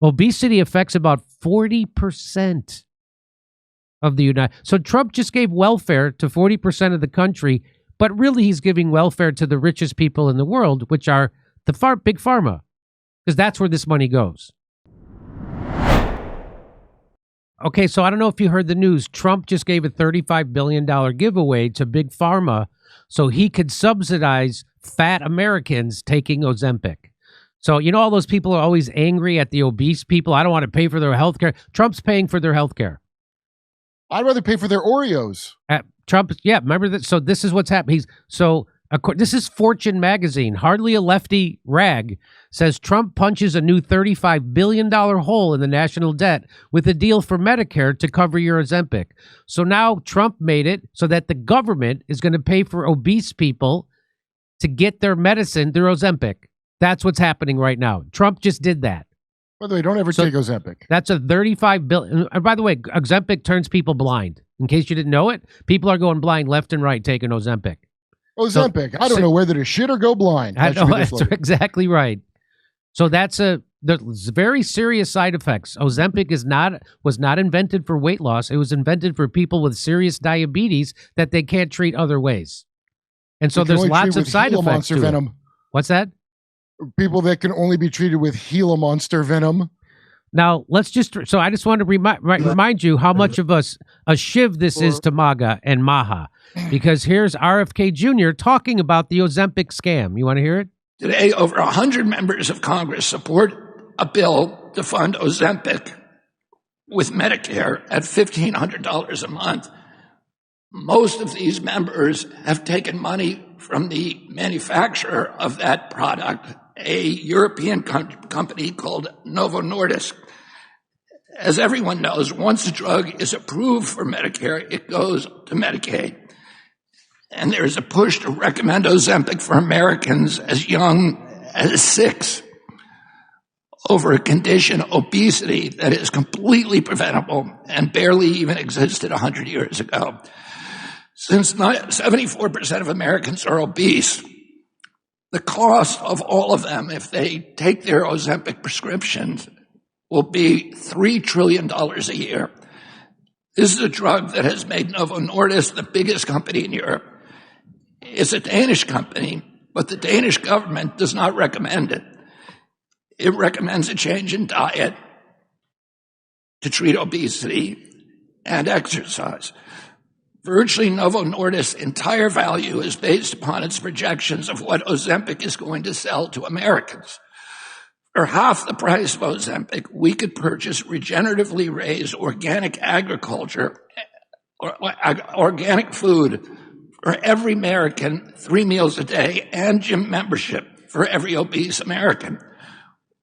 Obesity affects about 40% of the United. So Trump just gave welfare to 40% of the country, but really he's giving welfare to the richest people in the world, which are the Big Pharma, because that's where this money goes. Okay, so I don't know if you heard the news. Trump just gave a $35 billion giveaway to Big Pharma so he could subsidize fat Americans taking Ozempic. So, you know, all those people are always angry at the obese people. I don't want to pay for their health care. Trump's paying for their health care. I'd rather pay for their Oreos. Trump, yeah, remember that? So this is what's happening. This is Fortune magazine. Hardly a lefty rag says Trump punches a new $35 billion hole in the national debt with a deal for Medicare to cover your Ozempic. So now Trump made it so that the government is going to pay for obese people to get their medicine, their Ozempic. That's what's happening right now. Trump just did that. By the way, don't ever take Ozempic. That's a $35 billion. And by the way, Ozempic turns people blind. In case you didn't know it, people are going blind left and right taking Ozempic. Ozempic. I don't know whether to shit or go blind. That's exactly right. So there's very serious side effects. Ozempic was not invented for weight loss. It was invented for people with serious diabetes that they can't treat other ways. And so there's lots of side effects to venom. It. What's that? People that can only be treated with Gila monster venom. Now, I just want to remind you how much of a shiv this is to MAGA and Maha, because here's RFK Jr. talking about the Ozempic scam. You want to hear it? Today, over 100 members of Congress support a bill to fund Ozempic with Medicare at $1,500 a month. Most of these members have taken money from the manufacturer of that product, a European company called Novo Nordisk. As everyone knows, once a drug is approved for Medicare, it goes to Medicaid. And there's a push to recommend Ozempic for Americans as young as 6 over a condition, obesity, that is completely preventable and barely even existed 100 years ago. Since 74% of Americans are obese, the cost of all of them, if they take their Ozempic prescriptions, will be $3 trillion a year. This is a drug that has made Novo Nordisk the biggest company in Europe. It's a Danish company, but the Danish government does not recommend it. It recommends a change in diet to treat obesity and exercise. Virtually Novo Nordisk's entire value is based upon its projections of what Ozempic is going to sell to Americans. For half the price of Ozempic, we could purchase regeneratively raised organic agriculture, organic food for every American, 3 meals a day, and gym membership for every obese American.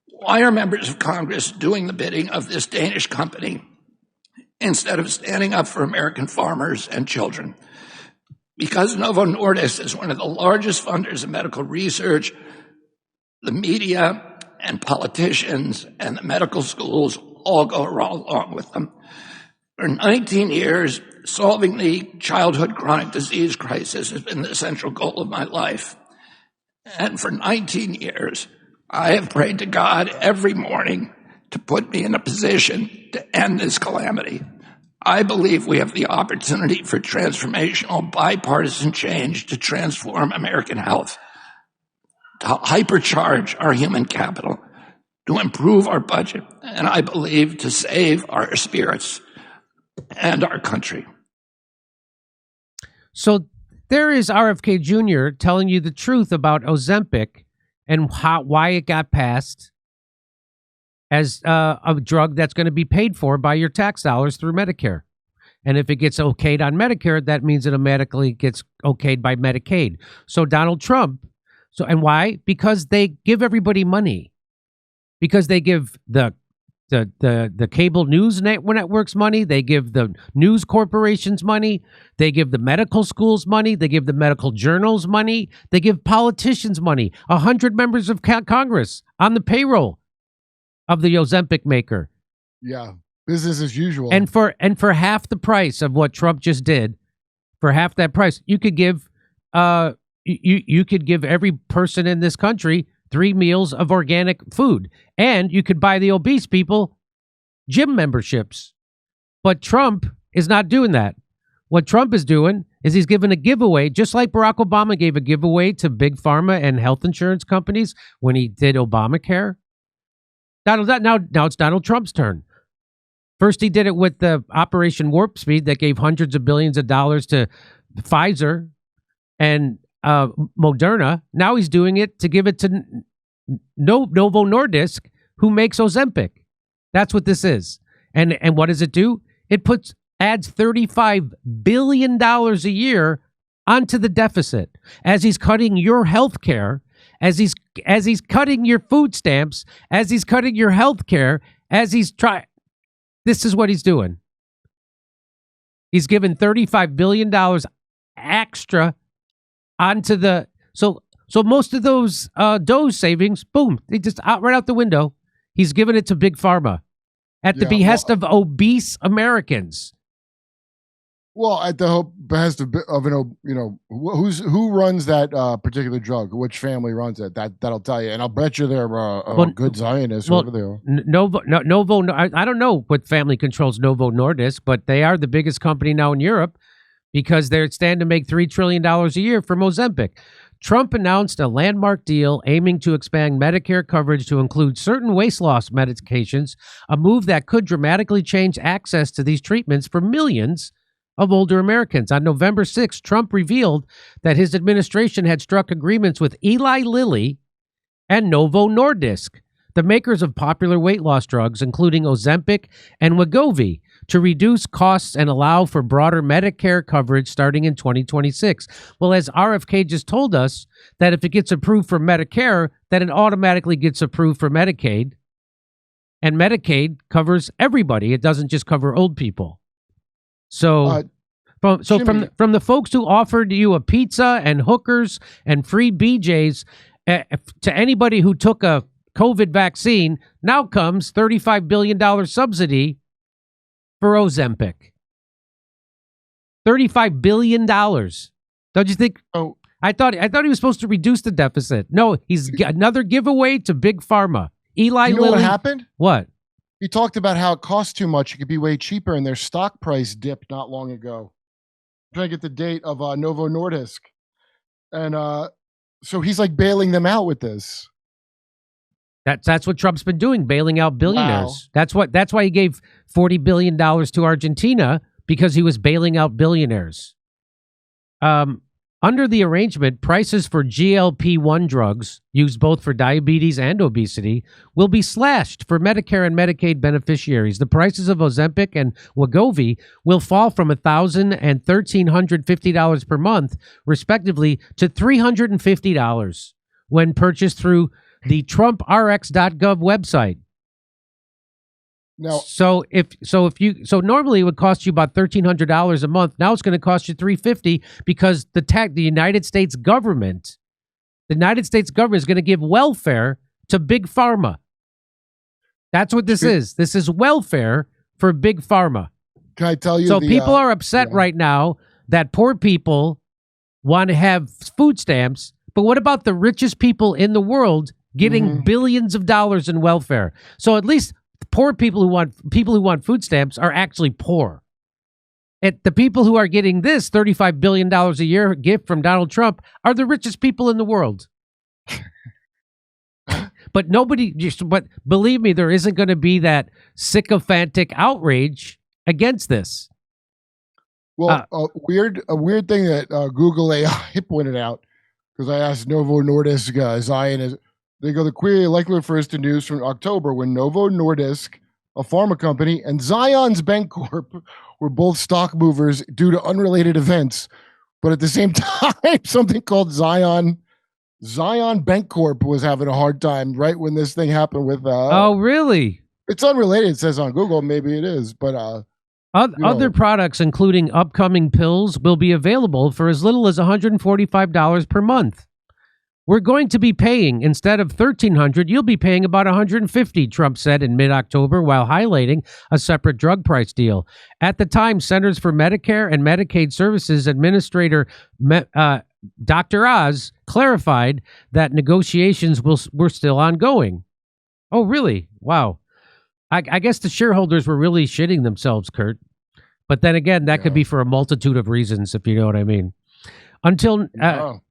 Why are members of Congress doing the bidding of this Danish company instead of standing up for American farmers and children? Because Novo Nordisk is one of the largest funders of medical research, the media and politicians and the medical schools all go along with them. For 19 years, solving the childhood chronic disease crisis has been the central goal of my life. And for 19 years, I have prayed to God every morning to put me in a position to end this calamity. I believe we have the opportunity for transformational bipartisan change to transform American health, to hypercharge our human capital, to improve our budget, and I believe to save our spirits and our country. So there is RFK Jr. telling you the truth about Ozempic and why it got passed as a drug that's going to be paid for by your tax dollars through Medicare. And if it gets okayed on Medicare, that means it automatically gets okayed by Medicaid. So Donald Trump, and why? Because they give everybody money. Because they give the cable news networks money, they give the news corporations money, they give the medical schools money, they give the medical journals money, they give politicians money. 100 members of Congress on the payroll of the Ozempic maker. Yeah, business as usual. And for half the price of what Trump just did, for half that price, you could give you could give every person in this country 3 meals of organic food. And you could buy the obese people gym memberships. But Trump is not doing that. What Trump is doing is he's giving a giveaway, just like Barack Obama gave a giveaway to Big Pharma and health insurance companies when he did Obamacare. Now it's Donald Trump's turn. First, he did it with the Operation Warp Speed that gave hundreds of billions of dollars to Pfizer and Moderna. Now he's doing it to give it to Novo Nordisk, who makes Ozempic. That's what this is. And what does it do? It adds $35 billion a year onto the deficit as he's cutting your health care, as he's cutting your food stamps, as he's cutting your health care, as he's trying. This is what he's doing. He's given $35 billion extra onto the so most of those Dose savings, boom, they just right out the window. He's given it to Big Pharma at the behest of obese Americans. Well, at the behest of who runs that particular drug? Which family runs it? That'll tell you. And I'll bet you they're good Zionists. Whatever they are. Novo. I don't know what family controls Novo Nordisk, but they are the biggest company now in Europe because they stand to make $3 trillion a year from Ozempic. Trump announced a landmark deal aiming to expand Medicare coverage to include certain weight loss medications, a move that could dramatically change access to these treatments for millions of older Americans. On November 6th, Trump revealed that his administration had struck agreements with Eli Lilly and Novo Nordisk, the makers of popular weight loss drugs, including Ozempic and Wegovy, to reduce costs and allow for broader Medicare coverage starting in 2026. Well, as RFK just told us, that if it gets approved for Medicare, then it automatically gets approved for Medicaid. And Medicaid covers everybody. It doesn't just cover old people. So, from the folks who offered you a pizza and hookers and free BJs to anybody who took a COVID vaccine, now comes $35 billion subsidy for Ozempic. $35 billion. Don't you think? Oh, I thought he was supposed to reduce the deficit. No, he's another giveaway to Big Pharma. Eli Lilly. You know what happened? What? He talked about how it costs too much. It could be way cheaper, and their stock price dipped not long ago. I'm trying to get the date of Novo Nordisk. And so he's like bailing them out with this. That's what Trump's been doing, bailing out billionaires. Wow. That's why he gave $40 billion to Argentina, because he was bailing out billionaires. Under the arrangement, prices for GLP-1 drugs, used both for diabetes and obesity, will be slashed for Medicare and Medicaid beneficiaries. The prices of Ozempic and Wegovy will fall from $1,000 and $1,350 per month, respectively, to $350 when purchased through the TrumpRx.gov website. No. So normally it would cost you about $1,300 a month. Now it's going to cost you $350 because the United States government is going to give welfare to Big Pharma. That's what this is. This is welfare for Big Pharma. Can I tell you? So people are upset right now that poor people want to have food stamps, but what about the richest people in the world getting billions of dollars in welfare? So at least poor people who want food stamps are actually poor. The people who are getting this $35 billion a year gift from Donald Trump are the richest people in the world. But believe me, there isn't going to be that sycophantic outrage against this. Well, a weird thing that Google AI pointed out, because I asked Novo Nordisk, Zion is. They go, the query likely refers to news from October when Novo Nordisk, a pharma company, and Zion's Bancorp were both stock movers due to unrelated events. But at the same time, something called Zion Bancorp was having a hard time right when this thing happened with... oh, really? It's unrelated, it says on Google. Maybe it is, but... Other products, including upcoming pills, will be available for as little as $145 per month. We're going to be paying, instead of $1,300, you'll be paying about $150, Trump said in mid-October while highlighting a separate drug price deal. At the time, Centers for Medicare and Medicaid Services Administrator Dr. Oz clarified that negotiations were still ongoing. Oh, really? Wow. I guess the shareholders were really shitting themselves, Kurt. But then again, that could be for a multitude of reasons, if you know what I mean. Until now,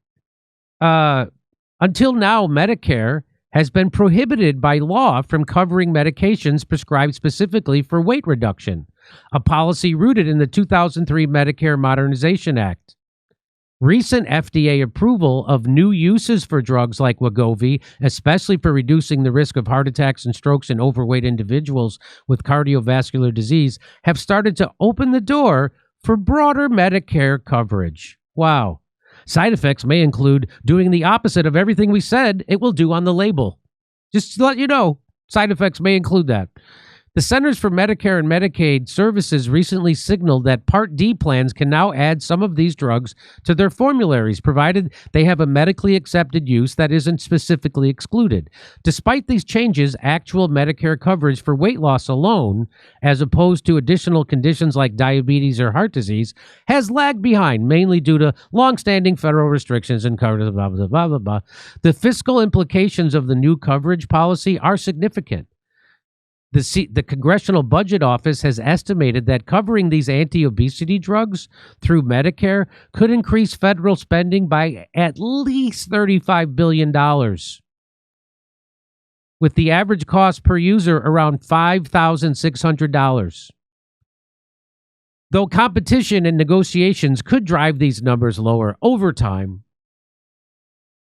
Medicare has been prohibited by law from covering medications prescribed specifically for weight reduction, a policy rooted in the 2003 Medicare Modernization Act. Recent FDA approval of new uses for drugs like Wegovy, especially for reducing the risk of heart attacks and strokes in overweight individuals with cardiovascular disease, have started to open the door for broader Medicare coverage. Wow. Side effects may include doing the opposite of everything we said it will do on the label. Just to let you know, side effects may include that. The Centers for Medicare and Medicaid Services recently signaled that Part D plans can now add some of these drugs to their formularies, provided they have a medically accepted use that isn't specifically excluded. Despite these changes, actual Medicare coverage for weight loss alone, as opposed to additional conditions like diabetes or heart disease, has lagged behind, mainly due to longstanding federal restrictions and coverage, blah, blah, blah, blah, blah. The fiscal implications of the new coverage policy are significant. The Congressional Budget Office has estimated that covering these anti-obesity drugs through Medicare could increase federal spending by at least $35 billion, with the average cost per user around $5,600. Though competition and negotiations could drive these numbers lower over time,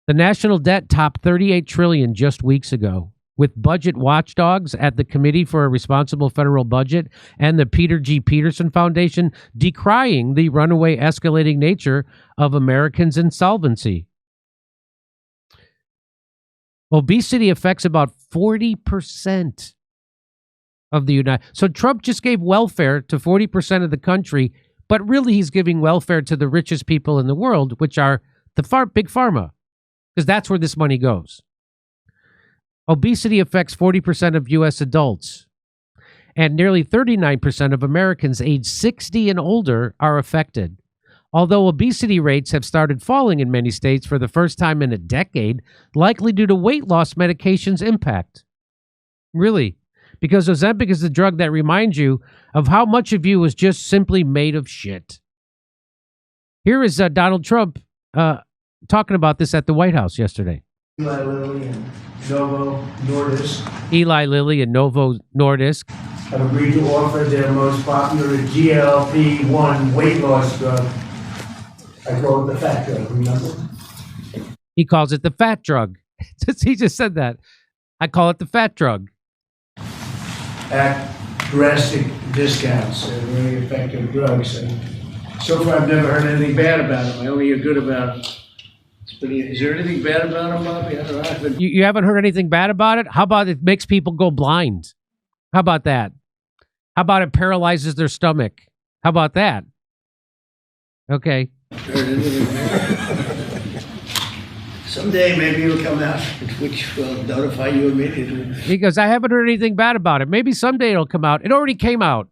the national debt topped $38 trillion just weeks ago, with budget watchdogs at the Committee for a Responsible Federal Budget and the Peter G. Peterson Foundation decrying the runaway escalating nature of Americans' insolvency. Obesity affects about 40% of the United States. So Trump just gave welfare to 40% of the country, but really he's giving welfare to the richest people in the world, which are the Big Pharma, because that's where this money goes. Obesity affects 40% of U.S. adults, and nearly 39% of Americans aged 60 and older are affected. Although obesity rates have started falling in many states for the first time in a decade, likely due to weight loss medications' impact. Really, because Ozempic is the drug that reminds you of how much of you is just simply made of shit. Here is Donald Trump talking about this at the White House yesterday. Eli Lilly and Novo Nordisk. Eli Lilly and Novo Nordisk have agreed to offer their most popular GLP-1 weight loss drug. I call it the fat drug, remember? He calls it the fat drug. He just said that. I call it the fat drug. At drastic discounts. They're very effective drugs. And so far, I've never heard anything bad about them. I only hear good about them. But is there anything bad about them, Bobby? I don't know. You haven't heard anything bad about it? How about it makes people go blind? How about that? How about it paralyzes their stomach? How about that? Okay. Someday maybe it'll come out, which will notify you immediately. He goes, I haven't heard anything bad about it. Maybe someday it'll come out. It already came out.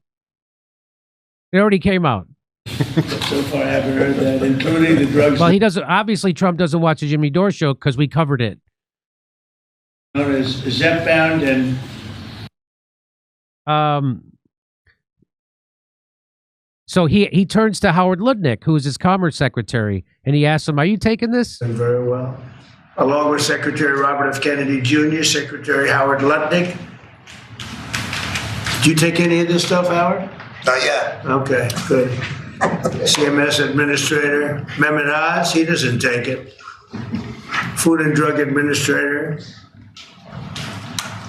It already came out. So far, I haven't heard that, including the drugs. Well, he doesn't. Obviously, Trump doesn't watch the Jimmy Dore show because we covered it. Known as Zepbound and. So he turns to Howard Lutnick, who is his Commerce Secretary, and he asks him, "Are you taking this?" Very well. Along with Secretary Robert F. Kennedy Jr., Secretary Howard Lutnick. Did you take any of this stuff, Howard? Not yet. Okay, good. CMS Administrator Mehmet Oz, he doesn't take it. Food and Drug Administrator,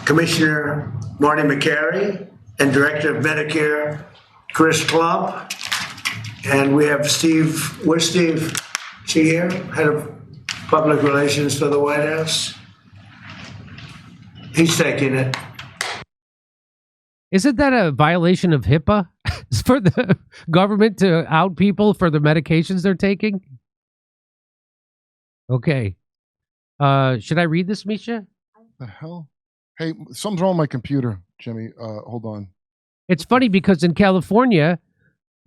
Commissioner Marty McCary, and Director of Medicare, Chris Klump. And we have Steve, where's Steve? Is he here? Head of Public Relations for the White House. He's taking it. Isn't that a violation of HIPAA for the government to out people for the medications they're taking? Okay. Should I read this, Misha? The hell? Hey, something's wrong with my computer, Jimmy. Hold on. It's funny because in California,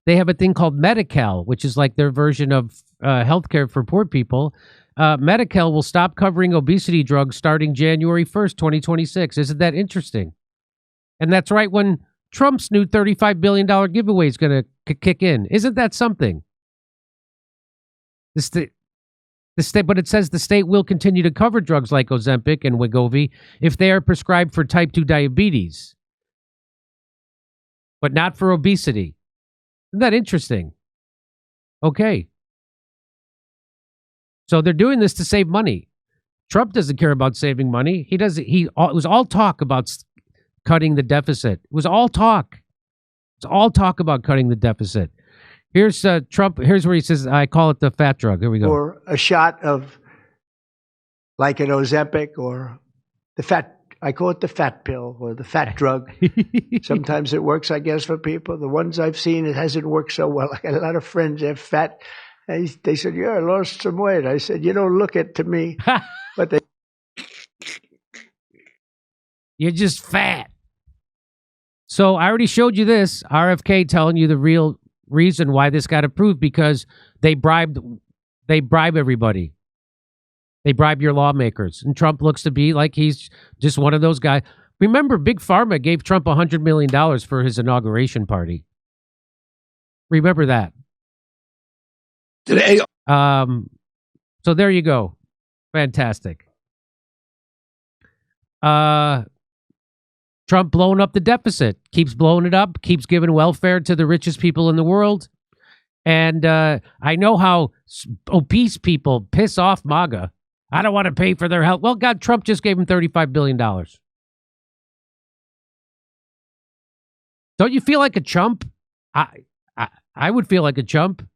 they have a thing called Medi-Cal, which is like their version of healthcare for poor people. Medi-Cal will stop covering obesity drugs starting January 1st, 2026. Isn't that interesting? And that's right when Trump's new $35 billion giveaway is going to kick in. Isn't that something? The state, but it says the state will continue to cover drugs like Ozempic and Wegovy if they are prescribed for type 2 diabetes, but not for obesity. Isn't that interesting? Okay. So they're doing this to save money. Trump doesn't care about saving money. It was all talk about cutting the deficit. It was all talk. It's all talk about cutting the deficit. Here's Trump. Here's where he says, I call it the fat drug. Here we go. Or a shot of like an Ozempic or the fat, I call it the fat pill or the fat drug. Sometimes it works, I guess, for people. The ones I've seen, it hasn't worked so well. I got a lot of friends that have fat. They said, yeah, I lost some weight. I said, you don't look it to me. But they... You're just fat. So I already showed you this. RFK telling you the real reason why this got approved, because they bribe everybody. They bribe your lawmakers. And Trump looks to be like he's just one of those guys. Remember, Big Pharma gave Trump $100 million for his inauguration party. Remember that. Today, so there you go. Fantastic. Trump blowing up the deficit, keeps blowing it up, keeps giving welfare to the richest people in the world. And I know how obese people piss off MAGA. I don't want to pay for their health. Well, God, Trump just gave him $35 billion. Don't you feel like a chump? I would feel like a chump.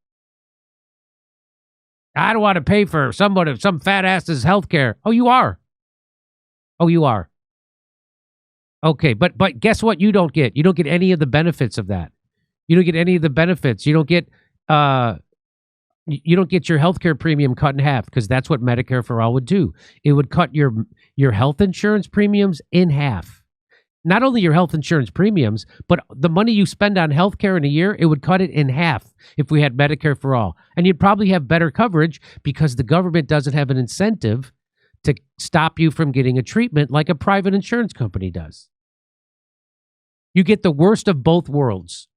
I don't want to pay for some fat ass's health care. Oh, you are. Oh, you are. Okay, but guess what? You don't get any of the benefits of that. You don't get any of the benefits. You don't get your health care premium cut in half, because that's what Medicare for All would do. It would cut your health insurance premiums in half. Not only your health insurance premiums, but the money you spend on health care in a year, it would cut it in half if we had Medicare for All. And you'd probably have better coverage because the government doesn't have an incentive to stop you from getting a treatment like a private insurance company does. You get the worst of both worlds.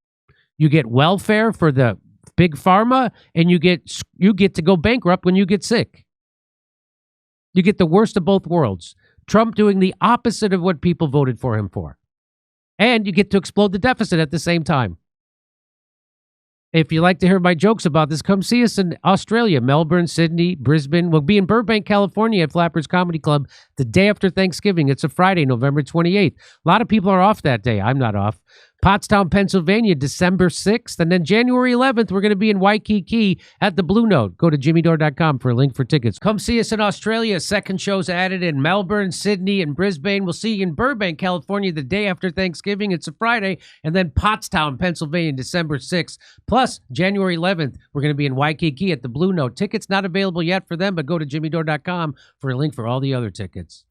You get welfare for the Big Pharma, and you get to go bankrupt when you get sick. You get the worst of both worlds. Trump doing the opposite of what people voted for him for. And you get to explode the deficit at the same time. If you like to hear my jokes about this, come see us in Australia, Melbourne, Sydney, Brisbane. We'll be in Burbank, California at Flappers Comedy Club the day after Thanksgiving. It's a Friday, November 28th. A lot of people are off that day. I'm not off. Pottstown, Pennsylvania, December 6th. And then January 11th, we're going to be in Waikiki at the Blue Note. Go to jimmydore.com for a link for tickets. Come see us in Australia. Second show's added in Melbourne, Sydney, and Brisbane. We'll see you in Burbank, California the day after Thanksgiving. It's a Friday. And then Pottstown, Pennsylvania, December 6th. Plus, January 11th, we're going to be in Waikiki at the Blue Note. Tickets not available yet for them, but go to jimmydore.com for a link for all the other tickets.